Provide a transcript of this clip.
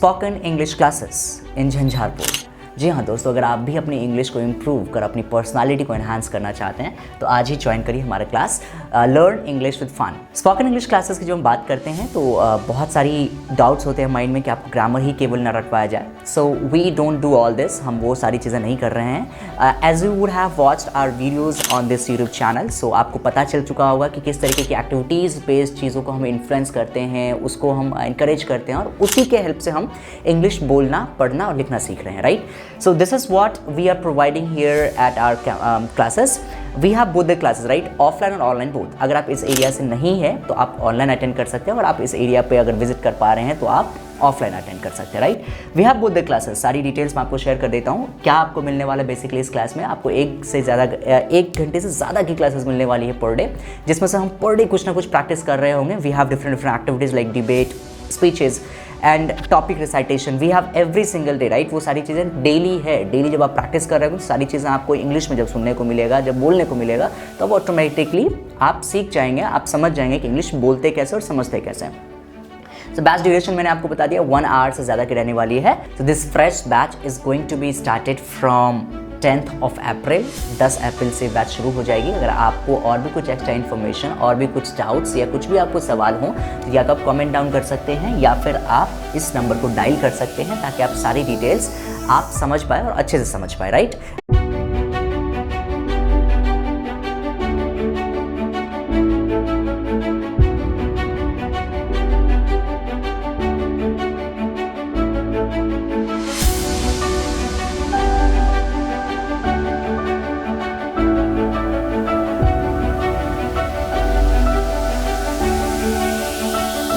Spoken English classes in Jhanjharpur. जी हाँ दोस्तों, अगर आप भी अपनी इंग्लिश को इम्प्रूव कर अपनी पर्सनालिटी को एनहांस करना चाहते हैं तो आज ही ज्वाइन करिए हमारा class learn English with fun. Spoken English classes की जो हम बात करते हैं तो बहुत सारी डाउट्स होते हैं माइंड में कि आपको ग्रामर ही केवल न रटवाया जाए। So we don't do all this, हम वो सारी चीज़ें नहीं कर रहे हैं। As you would have watched our videos on this YouTube channel, so आपको पता चल चुका होगा कि किस तरीके की एक्टिविटीज़ बेस्ड चीज़ों को हम इन्फ्लुएंस करते हैं, उसको हम इंकरेज करते हैं और उसी के हेल्प से हम इंग्लिश बोलना, पढ़ना और लिखना सीख रहे हैं, right? So this is what we are providing here at our classes. We have both the classes, right? Offline और online both. अगर आप इस एरिया से नहीं है तो आप ऑनलाइन अटेंड कर सकते हैं और आप इस एरिया पे अगर विजिट कर पा रहे हैं तो आप ऑफलाइन अटेंड कर सकते हैं, right? We have both the classes. सारी डिटेल्स मैं आपको शेयर कर देता हूँ। क्या आपको मिलने वाला बेसिकली इस क्लास में, आपको एक घंटे से ज़्यादा की क्लासेस मिलने वाली है पर डे, जिसमें से हम पर डे कुछ ना कुछ प्रैक्टिस कर रहे होंगे। We have different activities like debate, speeches and topic recitation. We have every single day, right? वो सारी चीज़ें डेली है। डेली जब आप प्रैक्टिस कर रहे हो सारी चीज़ें आपको इंग्लिश में जब सुनने को मिलेगा, जब बोलने को मिलेगा, तो वो ऑटोमेटिकली आप सीख जाएंगे, आप समझ जाएंगे कि इंग्लिश बोलते कैसे और समझते कैसे। तो बैच ड्यूरेशन मैंने आपको बता दिया 1 आवर से ज़्यादा की रहने वाली है। तो this fresh batch is going to be started from 10th of April। 10 April से बैच शुरू हो जाएगी। अगर आपको और भी कुछ एक्स्ट्रा इन्फॉर्मेशन और भी कुछ डाउट्स या कुछ भी आपको सवाल हो तो या तो आप कमेंट डाउन कर सकते हैं या फिर आप इस नंबर को डायल कर सकते हैं ताकि आप सारी डिटेल्स आप समझ पाए और अच्छे से समझ पाए, राइट?